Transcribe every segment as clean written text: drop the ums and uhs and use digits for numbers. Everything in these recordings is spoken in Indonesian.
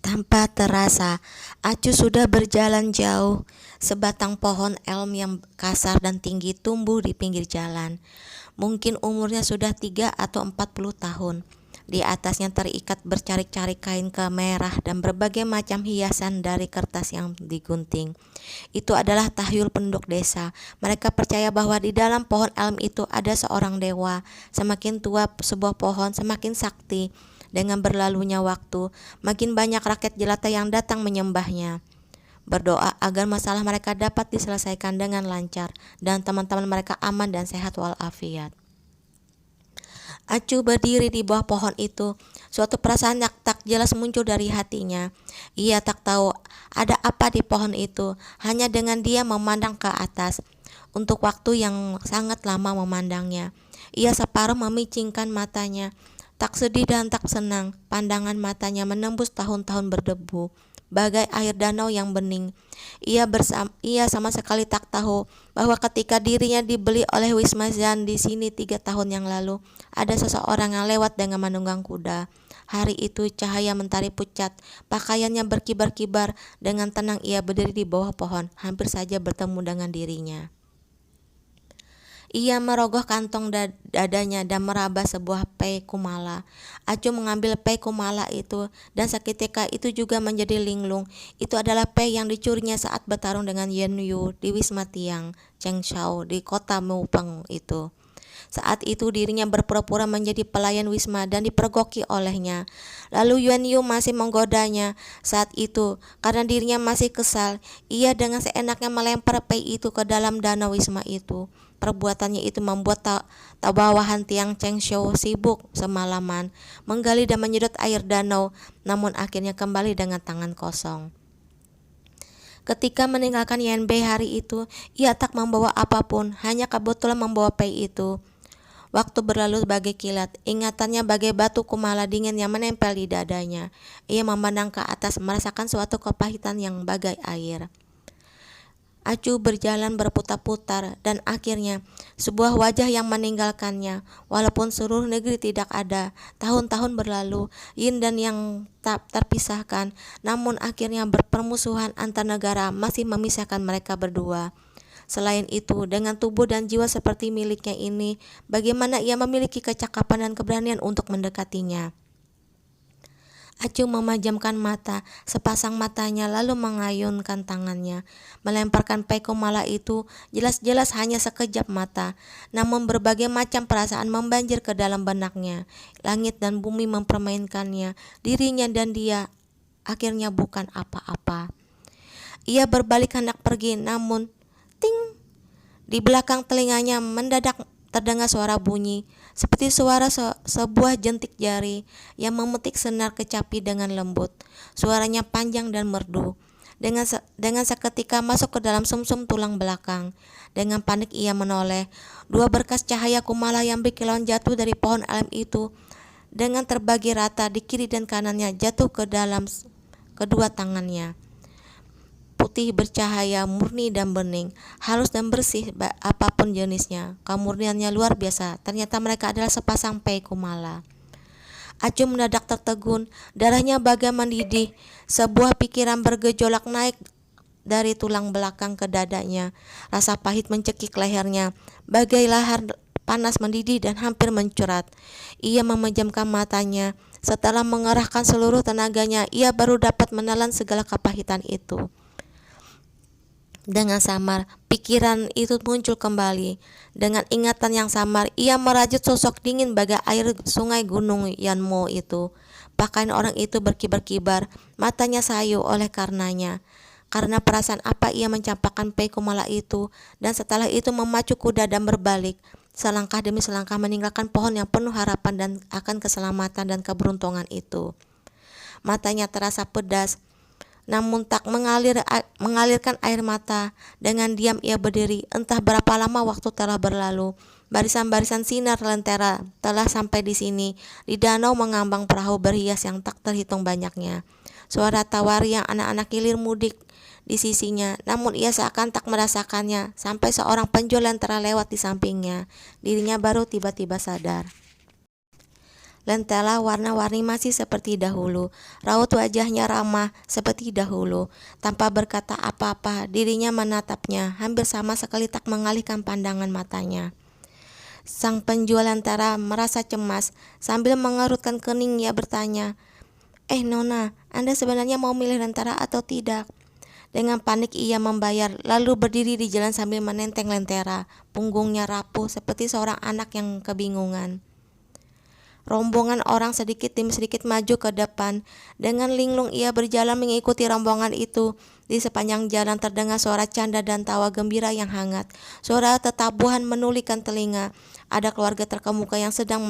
Tanpa terasa, Acu sudah berjalan jauh. Sebatang pohon elm yang kasar dan tinggi tumbuh di pinggir jalan. Mungkin umurnya sudah 3 atau 40 tahun. Di atasnya terikat bercarik-carik kain kemerah dan berbagai macam hiasan dari kertas yang digunting. Itu adalah tahyul penduduk desa. Mereka percaya bahwa di dalam pohon elm itu ada seorang dewa. Semakin tua sebuah pohon, semakin sakti. Dengan berlalunya waktu, makin banyak rakyat jelata yang datang menyembahnya, berdoa agar masalah mereka dapat diselesaikan dengan lancar dan teman-teman mereka aman dan sehat walafiat. Acu berdiri di bawah pohon itu. Suatu perasaan yang tak jelas muncul dari hatinya. Ia tak tahu ada apa di pohon itu. Hanya dengan dia memandang ke atas. Untuk waktu yang sangat lama memandangnya, ia separuh memicingkan matanya. Tak sedih dan tak senang, pandangan matanya menembus tahun-tahun berdebu, bagai air danau yang bening. Ia sama sekali tak tahu bahwa ketika dirinya dibeli oleh Wismazan di sini 3 tahun yang lalu, ada seseorang yang lewat dengan menunggang kuda. Hari itu cahaya mentari pucat, pakaiannya berkibar-kibar. Dengan tenang ia berdiri di bawah pohon, hampir saja bertemu dengan dirinya. Ia merogoh kantong dadanya dan meraba sebuah pei kumala. Acu mengambil pei kumala itu dan seketika itu juga menjadi linglung. Itu adalah pei yang dicurinya saat bertarung dengan Yen Yu di Wisma Tiang, Chengshao di kota Mupeng itu. Saat itu dirinya berpura-pura menjadi pelayan Wisma dan dipergoki olehnya. Lalu Yuan Yu masih menggodanya. Saat itu, karena dirinya masih kesal, ia dengan seenaknya melempar pei itu ke dalam danau Wisma itu. Perbuatannya itu membuat bawahan Tiang Chengshou sibuk semalaman, menggali dan menyedot air danau, namun akhirnya kembali dengan tangan kosong. Ketika meninggalkan Yanbei hari itu, ia tak membawa apapun, hanya kebetulan membawa pei itu. Waktu berlalu bagai kilat, ingatannya bagai batu kumala dingin yang menempel di dadanya. Ia memandang ke atas, merasakan suatu kepahitan yang bagai air. Acu berjalan berputar-putar dan akhirnya sebuah wajah yang meninggalkannya. Walaupun seluruh negeri tidak ada, tahun-tahun berlalu, yin dan yang tak terpisahkan, namun akhirnya berpermusuhan antar negara masih memisahkan mereka berdua. Selain itu, dengan tubuh dan jiwa seperti miliknya ini, bagaimana ia memiliki kecakapan dan keberanian untuk mendekatinya? Acu memejamkan mata, sepasang matanya lalu mengayunkan tangannya, melemparkan pei kumala itu. Jelas-jelas hanya sekejap mata, namun berbagai macam perasaan membanjir ke dalam benaknya. Langit dan bumi mempermainkannya, dirinya dan dia akhirnya bukan apa-apa. Ia berbalik hendak pergi, namun ting! Di belakang telinganya mendadak terdengar suara bunyi, seperti suara sebuah jentik jari yang memetik senar kecapi dengan lembut. Suaranya panjang dan merdu. Dengan seketika masuk ke dalam sumsum tulang belakang. Dengan panik ia menoleh. Dua berkas cahaya kumala yang berkilauan jatuh dari pohon elm itu dengan terbagi rata di kiri dan kanannya, jatuh ke dalam kedua tangannya. Putih bercahaya, murni dan bening, halus dan bersih apapun jenisnya. Kemurniannya luar biasa. Ternyata mereka adalah sepasang pei kumala. Acu mendadak tertegun, darahnya bagai mendidih. Sebuah pikiran bergejolak naik dari tulang belakang ke dadanya. Rasa pahit mencekik lehernya, bagai lahar panas mendidih dan hampir mencurat. Ia memejamkan matanya. Setelah mengerahkan seluruh tenaganya, ia baru dapat menelan segala kepahitan itu. Dengan samar, pikiran itu muncul kembali. Dengan ingatan yang samar, ia merajut sosok dingin bagai air sungai gunung Yanmo itu. Pakaian orang itu berkibar-kibar, matanya sayu oleh karenanya. Karena perasaan apa ia mencampakkan pei kumala itu, dan setelah itu memacu kuda dan berbalik. Selangkah demi selangkah meninggalkan pohon yang penuh harapan dan akan keselamatan dan keberuntungan itu. Matanya terasa pedas, namun tak mengalirkan air mata. Dengan diam ia berdiri. Entah berapa lama waktu telah berlalu. Barisan-barisan sinar lentera telah sampai di sini. Di danau mengambang perahu berhias yang tak terhitung banyaknya. Suara tawari yang anak-anak hilir mudik di sisinya, namun ia seakan tak merasakannya. Sampai seorang penjual lentera lewat di sampingnya. Dirinya baru tiba-tiba sadar. Lentera warna-warni masih seperti dahulu. Raut wajahnya ramah seperti dahulu. Tanpa berkata apa-apa, dirinya menatapnya, hampir sama sekali tak mengalihkan pandangan matanya. Sang penjual lentera merasa cemas. Sambil mengerutkan kening ia bertanya, Nona, Anda sebenarnya mau milih lentera atau tidak? Dengan panik ia membayar, lalu berdiri di jalan sambil menenteng lentera. Punggungnya rapuh seperti seorang anak yang kebingungan. Rombongan orang sedikit demi sedikit maju ke depan. Dengan linglung ia berjalan mengikuti rombongan itu. Di sepanjang jalan terdengar suara canda dan tawa gembira yang hangat. Suara tetabuhan menulikan telinga. Ada keluarga terkemuka yang sedang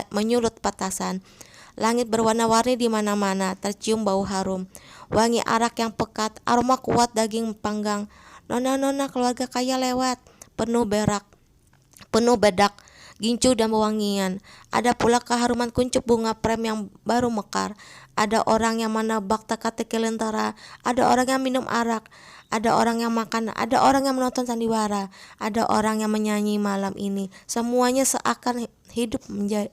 menyulut petasan. Langit berwarna-warni di mana-mana, tercium bau harum. Wangi arak yang pekat, aroma kuat daging panggang. Nona-nona keluarga kaya lewat, penuh bedak, gincu dan wewangian. Ada pula keharuman kuncup bunga prem yang baru mekar. Ada orang yang menebak teka-teki lentera. Ada orang yang minum arak. Ada orang yang makan. Ada orang yang menonton sandiwara. Ada orang yang menyanyi malam ini. Semuanya seakan hidup menjadi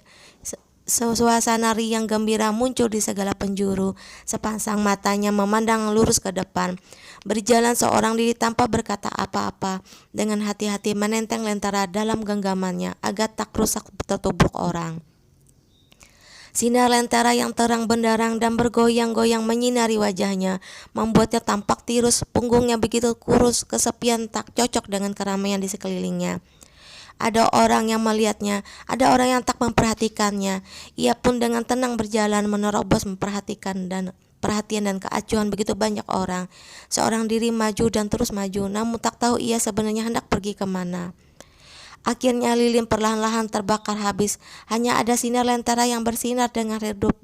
suasana riang gembira muncul di segala penjuru. Sepasang matanya memandang lurus ke depan. Berjalan seorang diri tanpa berkata apa-apa. Dengan hati-hati menenteng lentera dalam genggamannya agar tak rusak tertubruk orang. Sinar lentera yang terang benderang dan bergoyang-goyang menyinari wajahnya, membuatnya tampak tirus. Punggungnya begitu kurus, kesepian tak cocok dengan keramaian di sekelilingnya. Ada orang yang melihatnya, ada orang yang tak memperhatikannya. Ia pun dengan tenang berjalan menerobos perhatian dan keacuhan begitu banyak orang. Seorang diri maju dan terus maju, namun tak tahu ia sebenarnya hendak pergi kemana. Akhirnya lilin perlahan-lahan terbakar habis. Hanya ada sinar lentera yang bersinar dengan redup.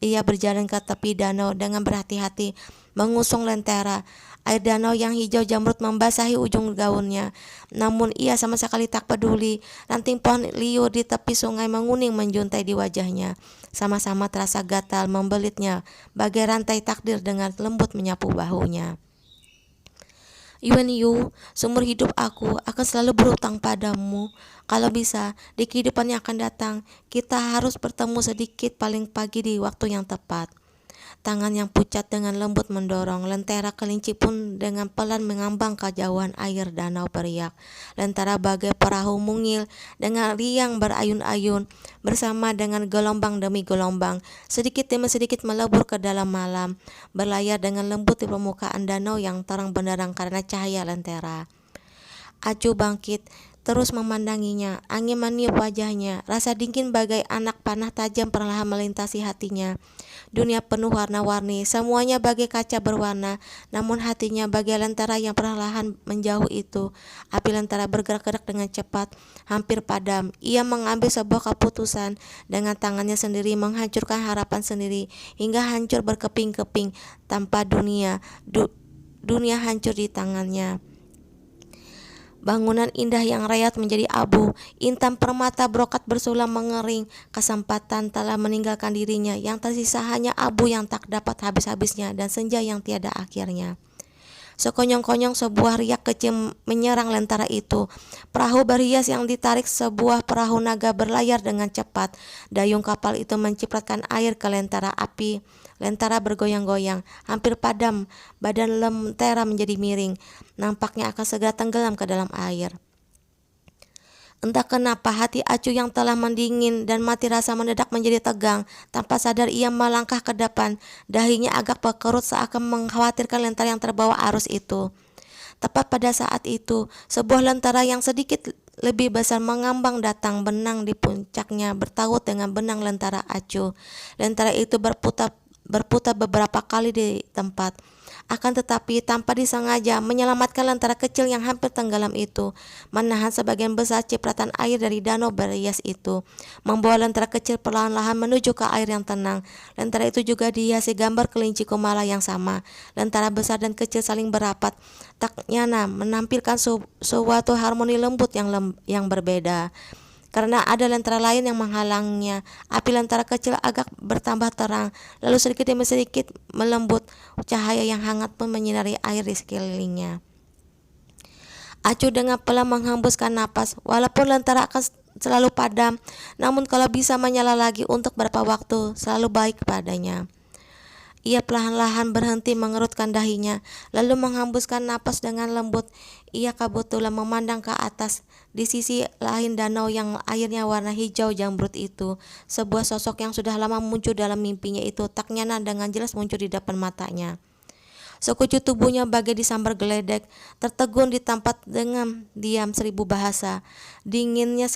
Ia berjalan ke tepi danau dengan berhati-hati mengusung lentera. Air danau yang hijau jamrut membasahi ujung gaunnya. Namun ia sama sekali tak peduli. Ranting pohon liu di tepi sungai menguning menjuntai di wajahnya. Sama-sama terasa gatal membelitnya, bagai rantai takdir dengan lembut menyapu bahunya. Yuan Yu, seumur hidup aku akan selalu berhutang padamu. Kalau bisa, di kehidupan yang akan datang, kita harus bertemu sedikit paling pagi di waktu yang tepat. Tangan yang pucat dengan lembut mendorong. Lentera kelinci pun dengan pelan mengambang kejauhan air danau beriak. Lentera bagai perahu mungil dengan riang berayun-ayun bersama dengan gelombang demi gelombang. Sedikit demi sedikit melebur ke dalam malam, berlayar dengan lembut di permukaan danau yang terang benderang karena cahaya lentera. Acu bangkit, terus memandanginya. Angin meniup wajahnya. Rasa dingin bagai anak panah tajam perlahan melintasi hatinya. Dunia penuh warna-warni, semuanya bagai kaca berwarna, namun hatinya bagai lentera yang perlahan menjauh itu. Api lentera bergerak-gerak dengan cepat, hampir padam. Ia mengambil sebuah keputusan dengan tangannya sendiri, menghancurkan harapan sendiri, hingga hancur berkeping-keping tanpa dunia hancur di tangannya. Bangunan indah yang rayat menjadi abu. Intan permata brokat bersulam mengering. Kesempatan telah meninggalkan dirinya. Yang tersisa hanya abu yang tak dapat habis-habisnya dan senja yang tiada akhirnya. Sekonyong-konyong sebuah riak kecil menyerang lentera itu. Perahu berhias yang ditarik sebuah perahu naga berlayar dengan cepat. Dayung kapal itu mencipratkan air ke lentera api. Lentera bergoyang-goyang, hampir padam. Badan lentera menjadi miring. Nampaknya akan segera tenggelam ke dalam air. Entah kenapa hati Acu yang telah mendingin dan mati rasa mendadak menjadi tegang. Tanpa sadar ia melangkah ke depan. Dahinya agak berkerut seakan mengkhawatirkan lentera yang terbawa arus itu. Tepat pada saat itu, sebuah lentera yang sedikit lebih besar mengambang datang. Benang di puncaknya bertaut dengan benang lentera Acu. Lentera itu berputar beberapa kali di tempat. Akan tetapi tanpa disengaja menyelamatkan lentera kecil yang hampir tenggelam itu, menahan sebagian besar cipratan air dari danau berias itu, membawa lentera kecil perlahan-lahan menuju ke air yang tenang. Lentera itu juga dihiasi gambar kelinci kumala yang sama. Lentera besar dan kecil saling berapat, tak nyana menampilkan suatu harmoni lembut yang berbeda. Karena ada lentera lain yang menghalangnya, api lentera kecil agak bertambah terang, lalu sedikit demi sedikit melembut. Cahaya yang hangat pun menyinari air di sekelilingnya. Acu dengan pelan menghembuskan napas. Walaupun lentera akan selalu padam, namun kalau bisa menyala lagi untuk beberapa waktu, selalu baik kepadanya. Ia perlahan-lahan berhenti mengerutkan dahinya, lalu menghembuskan napas dengan lembut. Ia kebetulan memandang ke atas. Di sisi lain danau yang airnya warna hijau jamrut itu, sebuah sosok yang sudah lama muncul dalam mimpinya itu tak nyana dengan jelas muncul di depan matanya. Sekujur tubuhnya bagai disambar geledek, tertegun di tempat dengan diam seribu bahasa. Dirinya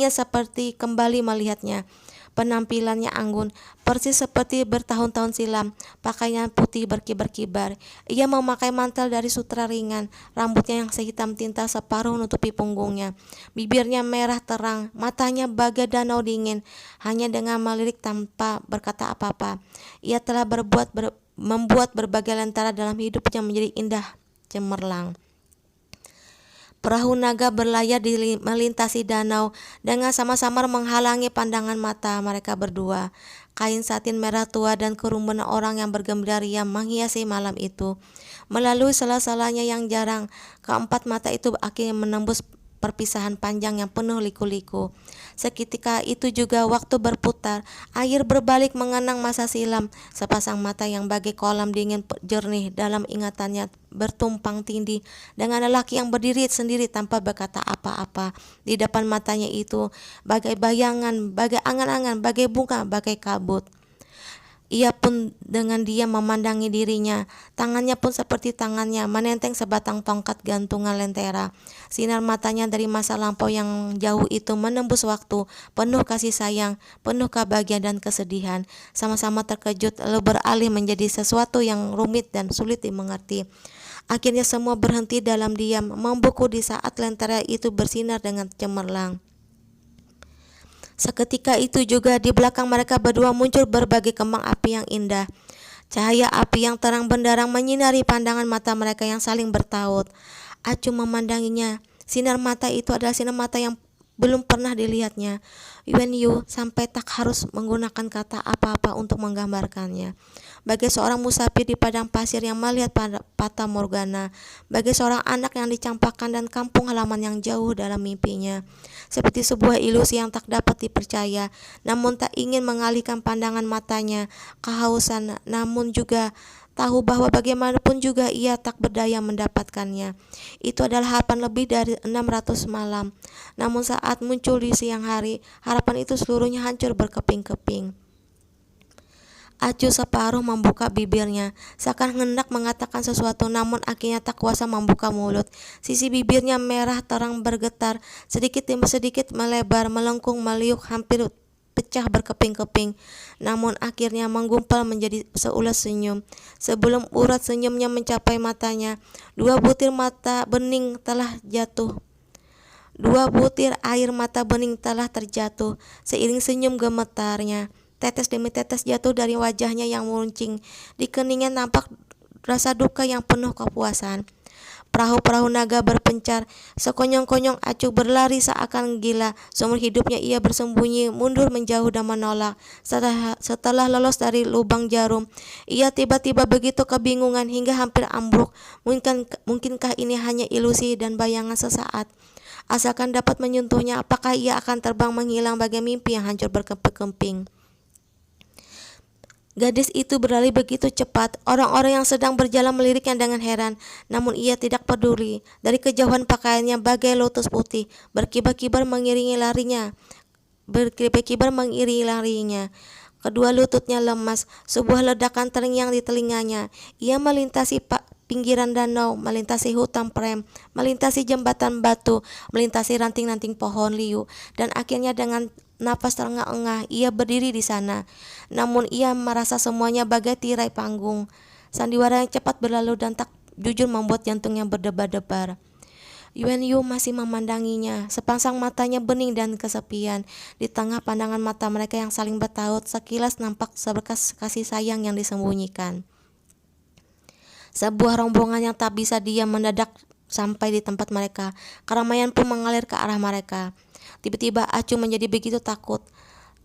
seperti kembali melihatnya. Penampilannya anggun, persis seperti bertahun-tahun silam. Pakaian putih berkibar-kibar. Ia memakai mantel dari sutra ringan, rambutnya yang sehitam tinta separuh menutupi punggungnya. Bibirnya merah terang, matanya bagai danau dingin. Hanya dengan melirik tanpa berkata apa-apa, ia telah membuat berbagai lentera dalam hidupnya menjadi indah cemerlang. Perahu naga berlayar melintasi danau dengan sama-sama menghalangi pandangan mata mereka berdua. Kain satin merah tua dan kerumunan orang yang bergembira riang menghiasi malam itu. Melalui sela-selanya yang jarang, keempat mata itu akhirnya menembus perpisahan panjang yang penuh liku-liku. Seketika itu juga waktu berputar, air berbalik mengenang masa silam. Sepasang mata yang bagai kolam dingin jernih dalam ingatannya bertumpang tindih dengan lelaki yang berdiri sendiri tanpa berkata apa-apa. Di depan matanya itu bagai bayangan, bagai angan-angan, bagai bunga, bagai kabut. Ia pun dengan diam memandangi dirinya. Tangannya pun seperti tangannya menenteng sebatang tongkat gantungan lentera. Sinar matanya dari masa lampau yang jauh itu menembus waktu, penuh kasih sayang, penuh kebahagiaan dan kesedihan. Sama-sama terkejut lalu beralih menjadi sesuatu yang rumit dan sulit dimengerti. Akhirnya semua berhenti dalam diam, membeku di saat lentera itu bersinar dengan cemerlang. Seketika itu juga di belakang mereka berdua muncul berbagai kembang api yang indah. Cahaya api yang terang benderang menyinari pandangan mata mereka yang saling bertaut. Acu memandanginya. Sinar mata itu adalah sinar mata yang belum pernah dilihatnya. Yuan Yu sampai tak harus menggunakan kata apa-apa untuk menggambarkannya. Bagai seorang musafir di padang pasir yang melihat fata morgana, bagai seorang anak yang dicampakkan dan kampung halaman yang jauh dalam mimpinya, seperti sebuah ilusi yang tak dapat dipercaya, namun tak ingin mengalihkan pandangan matanya, kehausan, namun juga tahu bahwa bagaimanapun juga ia tak berdaya mendapatkannya. Itu adalah harapan lebih dari 600 malam. Namun saat muncul di siang hari, harapan itu seluruhnya hancur berkeping-keping. Acu separuh membuka bibirnya, seakan hendak mengatakan sesuatu, namun akhirnya tak kuasa membuka mulut. Sisi bibirnya merah terang bergetar, sedikit demi sedikit melebar, melengkung, meliuk, hampir pecah berkeping-keping, namun akhirnya menggumpal menjadi seulas senyum. Sebelum urat senyumnya mencapai matanya, dua butir air mata bening telah terjatuh, seiring senyum gemetarnya. Tetes demi tetes jatuh dari wajahnya yang meruncing. Di keningnya nampak rasa duka yang penuh kepuasan. Perahu-perahu naga berpencar, sekonyong-konyong Acu berlari seakan gila. Seumur hidupnya ia bersembunyi, mundur menjauh dan menolak. Setelah lolos dari lubang jarum, ia tiba-tiba begitu kebingungan hingga hampir ambruk. Mungkinkah ini hanya ilusi dan bayangan sesaat? Asalkan dapat menyentuhnya, apakah ia akan terbang menghilang bagai mimpi yang hancur berkeping-keping? Gadis itu berlari begitu cepat, orang-orang yang sedang berjalan meliriknya dengan heran, namun ia tidak peduli. Dari kejauhan pakaiannya bagai lotus putih, berkibar-kibar mengiringi larinya. Kedua lututnya lemas, sebuah ledakan terngiang di telinganya. Ia melintasi pinggiran danau, melintasi hutan prem, melintasi jembatan batu, melintasi ranting-ranting pohon liu, dan akhirnya dengan napas terengah-engah ia berdiri di sana. Namun ia merasa semuanya bagai tirai panggung. Sandiwara yang cepat berlalu dan tak jujur membuat jantungnya berdebar-debar. Yuan Yu masih memandanginya, sepasang matanya bening dan kesepian. Di tengah pandangan mata mereka yang saling bertaut, sekilas nampak seberkas kasih sayang yang disembunyikan. Sebuah rombongan yang tak bisa diam mendadak sampai di tempat mereka. Keramaian pun mengalir ke arah mereka. Tiba-tiba Acu menjadi begitu takut,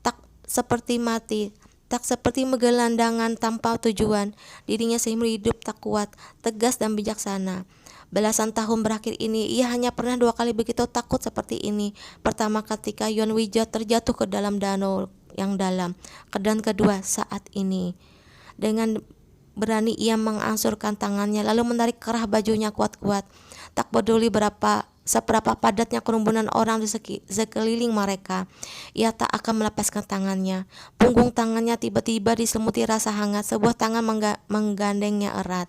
tak seperti mati. tak seperti menggelandangan tanpa tujuan. Dirinya seumur hidup tak kuat, tegas dan bijaksana. Belasan tahun berakhir ini, ia hanya pernah 2 kali begitu takut seperti ini. Pertama ketika Yuan Wijia terjatuh ke dalam danau yang dalam, dan kedua saat ini. Dengan berani ia mengangsurkan tangannya lalu menarik kerah bajunya kuat-kuat. Tak peduli seberapa padatnya kerumunan orang di sekeliling mereka, ia tak akan melepaskan tangannya. Punggung tangannya tiba-tiba diselimuti rasa hangat, sebuah tangan menggandengnya erat.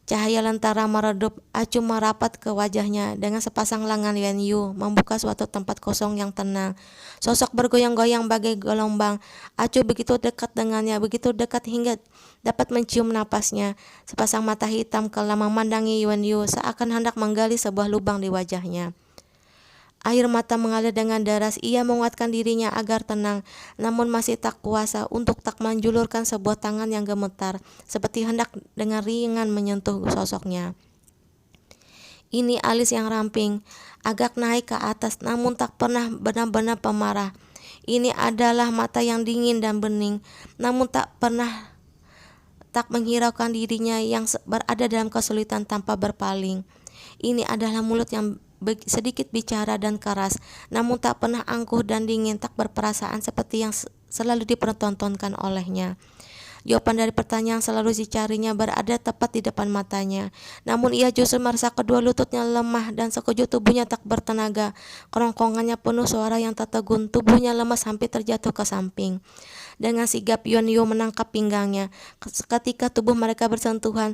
Cahaya lentera meredup, acuh merapat ke wajahnya. Dengan sepasang lengan Yuan Yu membuka suatu tempat kosong yang tenang. Sosok bergoyang-goyang bagai gelombang. Acuh begitu dekat dengannya, begitu dekat hingga dapat mencium napasnya. Sepasang mata hitam kelam memandangi Yuan Yu seakan hendak menggali sebuah lubang di wajahnya. Air mata mengalir dengan deras. Ia menguatkan dirinya agar tenang, namun masih tak kuasa untuk tak menjulurkan sebuah tangan yang gemetar, seperti hendak dengan ringan menyentuh sosoknya. Ini alis yang ramping, agak naik ke atas, namun tak pernah benar-benar pemarah. Ini adalah mata yang dingin dan bening, namun tak menghiraukan dirinya yang berada dalam kesulitan tanpa berpaling. Ini adalah mulut yang sedikit bicara dan keras, namun tak pernah angkuh dan dingin, tak berperasaan seperti yang selalu dipertontonkan olehnya. Jawaban dari pertanyaan selalu dicarinya berada tepat di depan matanya, namun ia justru merasa kedua lututnya lemah dan sekujur tubuhnya tak bertenaga. Kerongkongannya penuh suara yang tertegun, tubuhnya lemas hampir terjatuh ke samping. Dengan sigap Yuan Yu menangkap pinggangnya. Ketika tubuh mereka bersentuhan,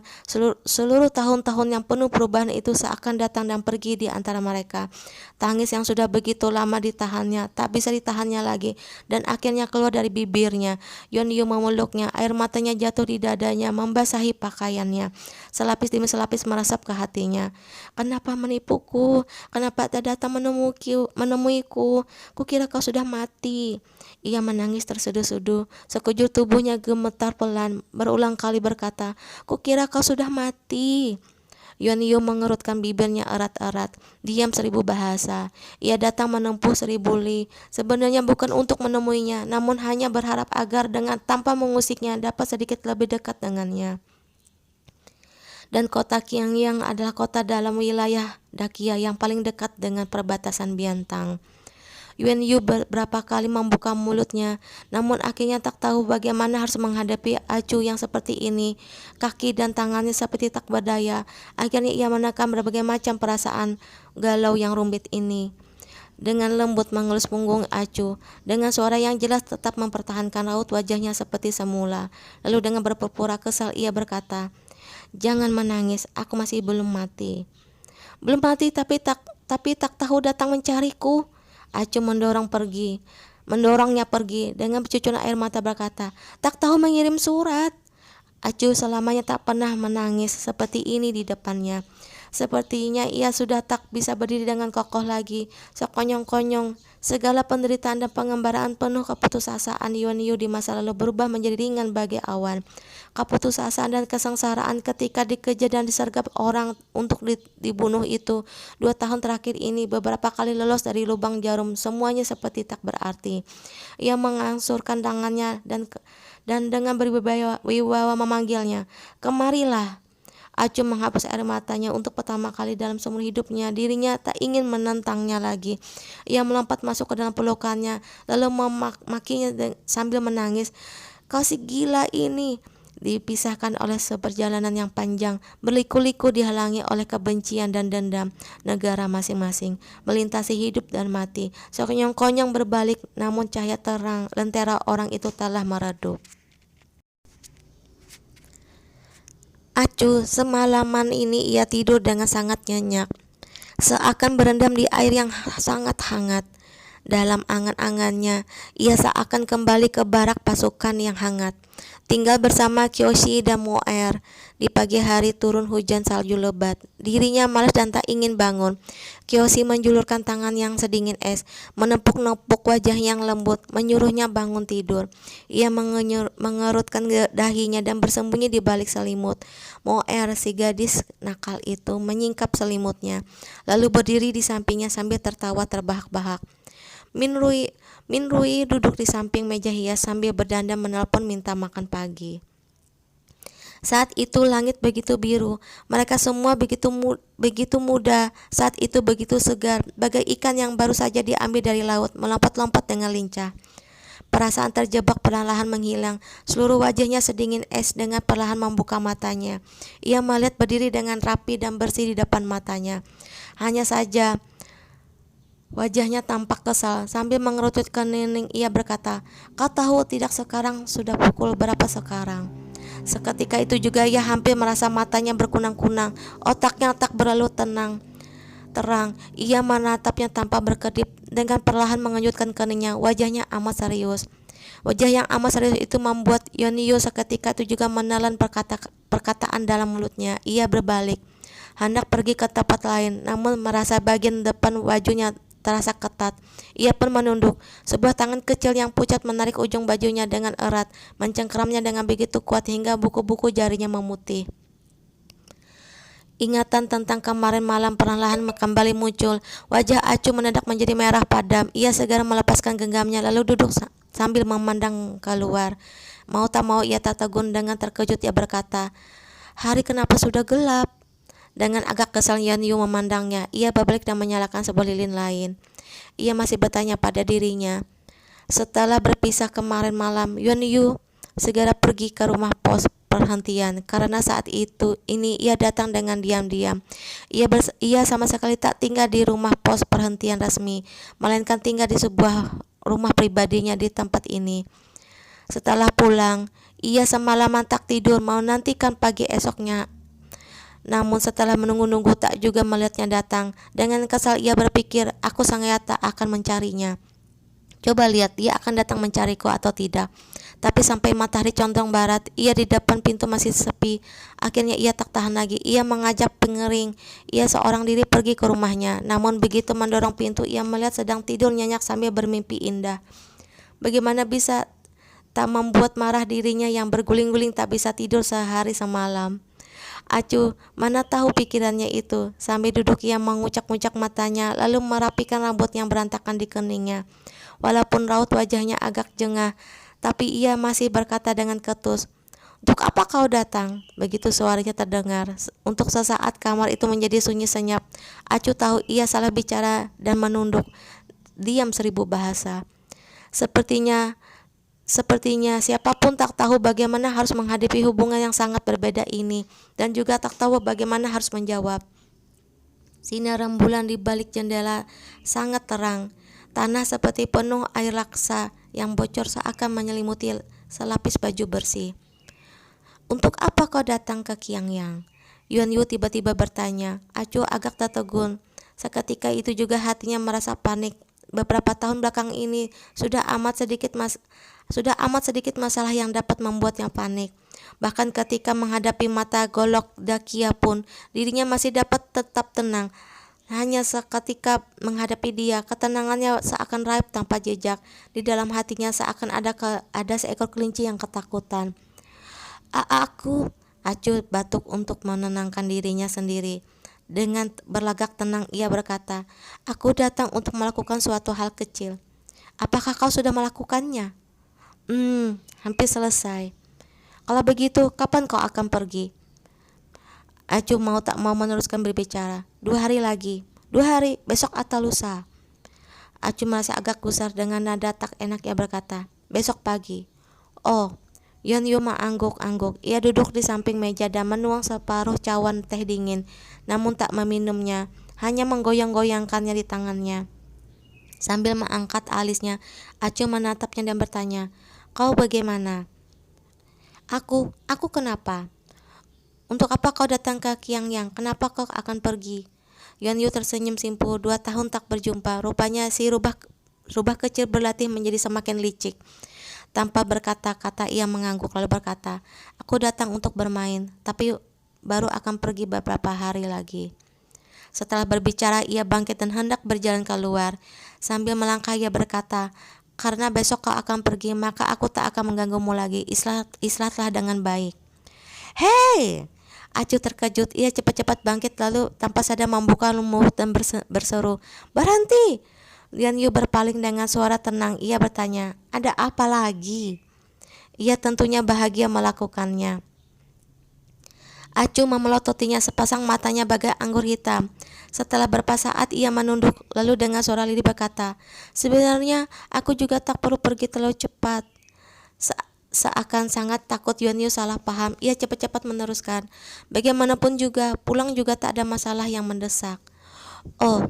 seluruh tahun-tahun yang penuh perubahan itu seakan datang dan pergi di antara mereka. Tangis yang sudah begitu lama ditahannya, tak bisa ditahannya lagi, dan akhirnya keluar dari bibirnya. Yuan Yu memeluknya, air matanya jatuh di dadanya, membasahi pakaiannya. Selapis demi selapis meresap ke hatinya. Kenapa menipuku? Kenapa tak datang menemuiku? Kukira kau sudah mati. Ia menangis terseduh-seduh, sekujur tubuhnya gemetar pelan, berulang kali berkata, kukira kau sudah mati. Yuan Yu mengerutkan bibirnya erat-erat, diam 1000 bahasa. Ia datang menempuh 1000 li, sebenarnya bukan untuk menemuinya, namun hanya berharap agar tanpa mengusiknya dapat sedikit lebih dekat dengannya. Dan kota Qiangyang adalah kota dalam wilayah Dakia yang paling dekat dengan perbatasan Biantang. Yuan Yu beberapa kali membuka mulutnya, namun akhirnya tak tahu bagaimana harus menghadapi acuh yang seperti ini. Kaki dan tangannya seperti tak berdaya. Akhirnya ia menekan berbagai macam perasaan galau yang rumit ini. Dengan lembut mengelus punggung acuh, dengan suara yang jelas tetap mempertahankan raut wajahnya seperti semula. Lalu dengan berpura-pura kesal ia berkata, jangan menangis, aku masih belum mati. Belum mati tapi tak tahu datang mencariku. Acuh mendorongnya pergi dengan bercucuran air mata berkata, tak tahu mengirim surat. Acuh selamanya tak pernah menangis seperti ini di depannya. Sepertinya ia sudah tak bisa berdiri dengan kokoh lagi. Sekonyong-konyong, segala penderitaan dan pengembaraan penuh keputusasaan Yuan Yu di masa lalu berubah menjadi ringan bagai awan. Keputusasaan dan kesengsaraan ketika dikejar dan disergap orang untuk dibunuh itu. 2 tahun terakhir ini beberapa kali lolos dari lubang jarum, semuanya seperti tak berarti. Ia mengangsurkan tangannya dan dengan berwibawa memanggilnya, kemarilah. Acuh menghapus air matanya untuk pertama kali dalam seumur hidupnya. Dirinya tak ingin menentangnya lagi. Ia melompat masuk ke dalam pelukannya, lalu memakinya sambil menangis. Kau si gila ini. Dipisahkan oleh seperjalanan yang panjang, berliku-liku dihalangi oleh kebencian dan dendam negara masing-masing, melintasi hidup dan mati. Sekonyong-konyong berbalik, namun cahaya terang lentera orang itu telah meredup. Acuh, semalaman ini ia tidur dengan sangat nyenyak, seakan berendam di air yang sangat hangat. Dalam angan-angannya, ia seakan kembali ke barak pasukan yang hangat, tinggal bersama Kyoshi dan Moer. Di pagi hari turun hujan salju lebat. Dirinya malas dan tak ingin bangun. Kyoshi menjulurkan tangan yang sedingin es, menepuk-nepuk wajah yang lembut, menyuruhnya bangun tidur. Ia mengerutkan dahinya dan bersembunyi di balik selimut. Moer, si gadis nakal itu, menyingkap selimutnya, lalu berdiri di sampingnya sambil tertawa terbahak-bahak. Min Rui duduk di samping meja hias sambil berdandan menelpon minta makan pagi. Saat itu langit begitu biru, mereka semua begitu muda, saat itu begitu segar, bagai ikan yang baru saja diambil dari laut, melompat-lompat dengan lincah. Perasaan terjebak perlahan menghilang, seluruh wajahnya sedingin es dengan perlahan membuka matanya. Ia melihat berdiri dengan rapi dan bersih di depan matanya. Hanya saja wajahnya tampak kesal, sambil mengerutkan kening ia berkata, "Kau tahu tidak sekarang sudah pukul berapa sekarang?" Seketika itu juga ia hampir merasa matanya berkunang-kunang, otaknya tak berlalu terang. Ia menatapnya tanpa berkedip, dengan perlahan mengenyutkan keningnya. Wajahnya amat serius. Wajah yang amat serius itu membuat Yonyu seketika itu juga menelan perkataan dalam mulutnya. Ia berbalik, hendak pergi ke tempat lain, namun merasa bagian depan bajunya terasa ketat. Ia pun menunduk. Sebuah tangan kecil yang pucat menarik ujung bajunya dengan erat, mencengkeramnya dengan begitu kuat hingga buku-buku jarinya memutih. Ingatan tentang kemarin malam perlahan kembali muncul. Wajah Acu mendadak menjadi merah padam. Ia segera melepaskan genggamnya lalu duduk sambil memandang keluar. Mau tak mau ia tertegun. Dengan terkejut ia berkata, "Hari kenapa sudah gelap?" Dengan agak kesal Yonyu memandangnya. Ia berbalik dan menyalakan sebuah lilin lain. Ia masih bertanya pada dirinya. Setelah berpisah kemarin malam, Yonyu segera pergi ke rumah pos perhentian karena saat ini ia datang dengan diam-diam. Ia sama sekali tak tinggal di rumah pos perhentian resmi, melainkan tinggal di sebuah rumah pribadinya di tempat ini. Setelah pulang, ia semalaman tak tidur mau nantikan pagi esoknya. Namun setelah menunggu-nunggu tak juga melihatnya datang. Dengan kesal ia berpikir, aku sangat tak akan mencarinya. Coba lihat dia akan datang mencariku atau tidak. Tapi sampai matahari condong barat, ia di depan pintu masih sepi. Akhirnya ia tak tahan lagi. Ia mengajak pengering. Ia seorang diri pergi ke rumahnya. Namun begitu mendorong pintu, ia melihat sedang tidur nyenyak sambil bermimpi indah. Bagaimana bisa tak membuat marah dirinya yang berguling-guling tak bisa tidur sehari semalam. Acu mana tahu pikirannya itu. Sambil duduk ia mengucak-ngucak matanya, lalu merapikan rambut yang berantakan di keningnya. Walaupun raut wajahnya agak jengah, tapi ia masih berkata dengan ketus, "Untuk apa kau datang?" Begitu suaranya terdengar. Untuk sesaat kamar itu menjadi sunyi senyap. Acu tahu ia salah bicara dan menunduk. Diam 1000 bahasa. Sepertinya siapapun tak tahu bagaimana harus menghadapi hubungan yang sangat berbeda ini, dan juga tak tahu bagaimana harus menjawab. Sinar rembulan di balik jendela sangat terang. Tanah seperti penuh air laksa yang bocor seakan menyelimuti selapis baju bersih. "Untuk apa kau datang ke Qiangyang?" Yonyu tiba-tiba bertanya. Acu agak tertegun. Seketika itu juga hatinya merasa panik. Beberapa tahun belakang ini sudah amat sedikit masalah yang dapat membuatnya panik. Bahkan ketika menghadapi mata golok Dakia pun, dirinya masih dapat tetap tenang. Hanya seketika menghadapi dia, ketenangannya seakan raib tanpa jejak. Di dalam hatinya seakan ada seekor kelinci yang ketakutan. Acu batuk untuk menenangkan dirinya sendiri. Dengan berlagak tenang ia berkata, "Aku datang untuk melakukan suatu hal kecil." "Apakah kau sudah melakukannya?" Hampir selesai." "Kalau begitu, kapan kau akan pergi?" Acu mau tak mau meneruskan berbicara. 2 hari lagi." 2 hari, besok atau lusa?" Acu merasa agak gusar. Dengan nada tak enak ia berkata, "Besok pagi." "Oh." Yonyu mengangguk-angguk. Ia duduk di samping meja dan menuang separuh cawan teh dingin, namun tak meminumnya, hanya menggoyang-goyangkannya di tangannya. Sambil mengangkat alisnya, Acu menatapnya dan bertanya, "Kau bagaimana?" Aku kenapa?" "Untuk apa kau datang ke Qiangyang? Kenapa kau akan pergi?" Yonyu tersenyum simpul. 2 tahun tak berjumpa. Rupanya si rubah kecil berlatih menjadi semakin licik. Tanpa berkata-kata ia mengangguk lalu berkata, "Aku datang untuk bermain, tapi baru akan pergi beberapa hari lagi." Setelah berbicara ia bangkit dan hendak berjalan keluar. Sambil melangkah ia berkata, "Karena besok kau akan pergi, maka aku tak akan mengganggumu lagi. Istirahatlah dengan baik." "Hei!" Acu terkejut. Ia cepat-cepat bangkit lalu tanpa sadar membuka mulut dan berseru, "Berhenti!" Yuan Yu berpaling dengan suara tenang. Ia bertanya, ada apa lagi? Ia tentunya bahagia melakukannya. Acu memelototinya, sepasang matanya bagai anggur hitam. Setelah beberapa saat ia menunduk, lalu dengan suara lirih berkata, sebenarnya aku juga tak perlu pergi terlalu cepat. Seakan sangat takut Yuan Yu salah paham, ia cepat-cepat meneruskan, bagaimanapun juga, pulang juga tak ada masalah yang mendesak. Oh,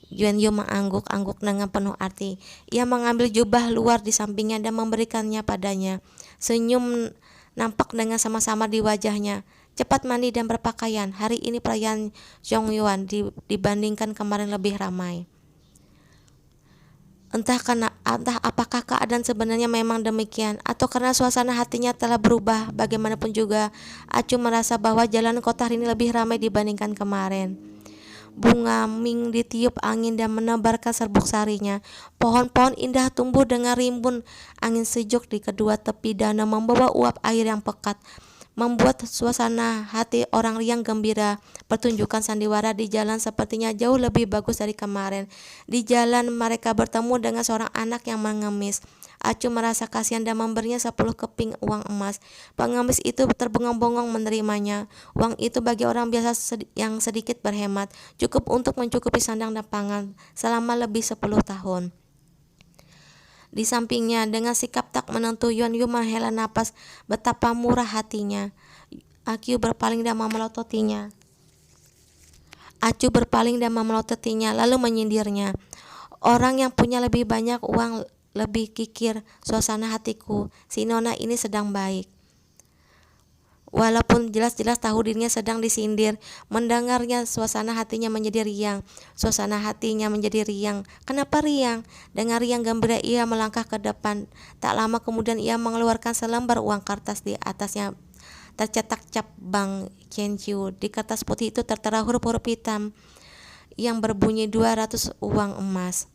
Yuan Yu mengangguk-angguk dengan penuh arti. Ia mengambil jubah luar di sampingnya dan memberikannya padanya. Senyum nampak dengan sama-sama di wajahnya. Cepat mandi dan berpakaian. Hari ini perayaan Zhongyuan dibandingkan kemarin lebih ramai. Entah apakah keadaan sebenarnya memang demikian, atau karena suasana hatinya telah berubah. Bagaimanapun juga, Acu merasa bahwa jalan kota hari ini lebih ramai dibandingkan kemarin. Bunga Ming ditiup angin dan menebarkan serbuk sarinya. Pohon-pohon indah tumbuh dengan rimbun angin sejuk di kedua tepi danau, membawa uap air yang pekat, membuat suasana hati orang riang gembira. Pertunjukan sandiwara di jalan sepertinya jauh lebih bagus dari kemarin. Di jalan mereka bertemu dengan seorang anak yang mengemis. Acu merasa kasihan dan memberinya 10 keping uang emas. Pengemis itu terbengong-bengong menerimanya. Uang itu bagi orang biasa yang sedikit berhemat, cukup untuk mencukupi sandang dan pangan selama lebih 10 tahun. Di sampingnya, dengan sikap tak menentu, Yuan Yu menghela napas. Betapa murah hatinya. Acu berpaling dan memelototinya. Lalu menyindirnya. Orang yang punya lebih banyak uang lebih kikir suasana hatiku. Si nona ini sedang baik. Walaupun jelas-jelas tahu dirinya sedang disindir, mendengarnya suasana hatinya menjadi riang. Kenapa riang? Dengan riang gembira ia melangkah ke depan. Tak lama kemudian ia mengeluarkan selembar uang kertas. Di atasnya tercetak cap Bank Qianqiu. Di kertas putih itu tertera huruf-huruf hitam yang berbunyi 200 uang emas.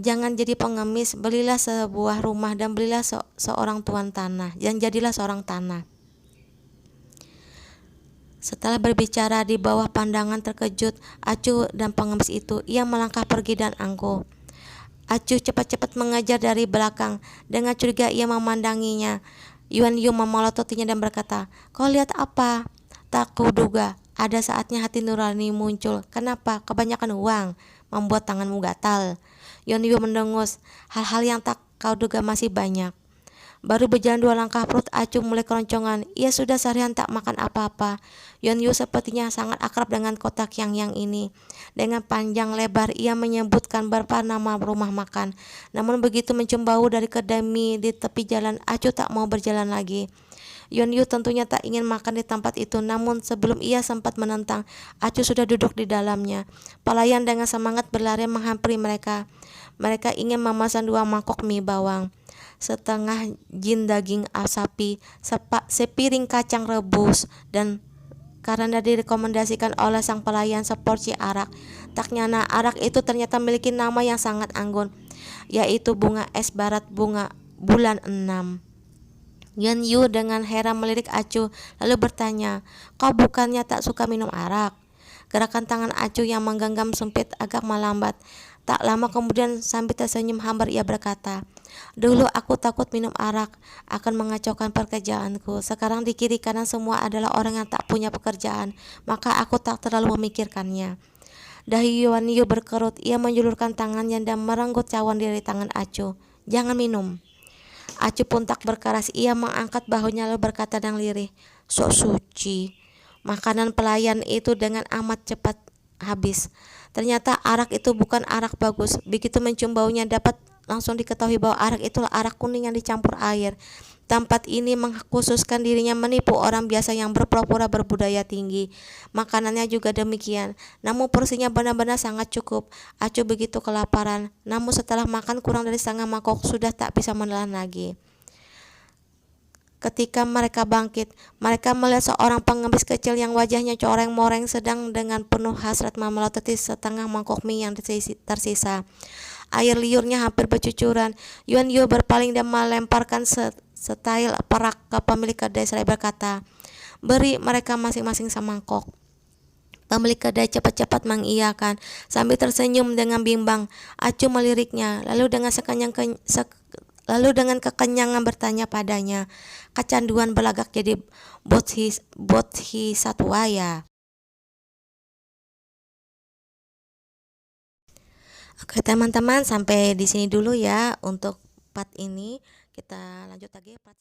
Jangan jadi pengemis, belilah sebuah rumah dan belilah seorang tuan tanah, dan jadilah seorang tanah. Setelah berbicara di bawah pandangan terkejut Acu dan pengemis itu, ia melangkah pergi dan angkuh. Acu cepat-cepat mengejar dari belakang. Dengan curiga ia memandanginya. Yuan Yu memelototinya dan berkata, kau lihat apa? Tak kuduga, ada saatnya hati nurani muncul. Kenapa? Kebanyakan uang membuat tanganmu gatal. Yuan Yu mendengus. Hal-hal yang tak kau duga masih banyak. Baru berjalan 2 langkah perut Acu mulai keroncongan. Ia sudah seharian tak makan apa-apa. Yuan Yu sepertinya sangat akrab dengan kotak yang ini. Dengan panjang lebar ia menyebutkan beberapa nama rumah makan. Namun begitu mencium bau dari kedai mie di tepi jalan, Acu tak mau berjalan lagi. Yuan Yu tentunya tak ingin makan di tempat itu, namun sebelum ia sempat menentang, Acu sudah duduk di dalamnya. Pelayan dengan semangat berlari menghampiri mereka. Mereka ingin memesan 2 mangkok mie bawang, setengah jin daging sapi, sepiring kacang rebus, dan karena direkomendasikan oleh sang pelayan seporsi arak. Tak nyana arak itu ternyata memiliki nama yang sangat anggun, yaitu bunga es barat bulan 6. Yuan Yu dengan heran melirik Acu lalu bertanya, kau bukannya tak suka minum arak? Gerakan tangan Acu yang menggenggam sempit agak melambat. Tak lama kemudian sambil tersenyum hambar ia berkata, dulu aku takut minum arak akan mengacaukan pekerjaanku. Sekarang di kiri kanan semua adalah orang yang tak punya pekerjaan, maka aku tak terlalu memikirkannya. Dahi Yuan Yu berkerut. Ia menjulurkan tangannya dan merenggut cawan dari tangan Acu. Jangan minum. Acu pun tak berkeras. Ia mengangkat bahunya lalu berkata dengan lirih, sok suci. Makanan pelayan itu dengan amat cepat habis. Ternyata arak itu bukan arak bagus. Begitu mencium baunya dapat langsung diketahui bahwa arak itulah arak kuning yang dicampur air. Tempat ini mengkhususkan dirinya menipu orang biasa yang berpura-pura berbudaya tinggi. Makanannya juga demikian, namun porsinya benar-benar sangat cukup. Acu begitu kelaparan, namun setelah makan kurang dari setengah mangkok sudah tak bisa menelan lagi. Ketika mereka bangkit, mereka melihat seorang pengemis kecil yang wajahnya coreng-moreng sedang dengan penuh hasrat memelototi setengah mangkok mie yang tersisa. Air liurnya hampir bercucuran. Yuan Yu berpaling dan melemparkan setail perak ke pemilik kedai seraya berkata, beri mereka masing-masing semangkok. Pemilik kedai cepat-cepat mengiyakan sambil tersenyum dengan bimbang. Acu meliriknya, lalu dengan kekenyangan bertanya padanya, kecanduan belagak jadi bodhisatwa ya? Oke teman-teman, sampai di sini dulu ya untuk part ini. Kita lanjut lagi part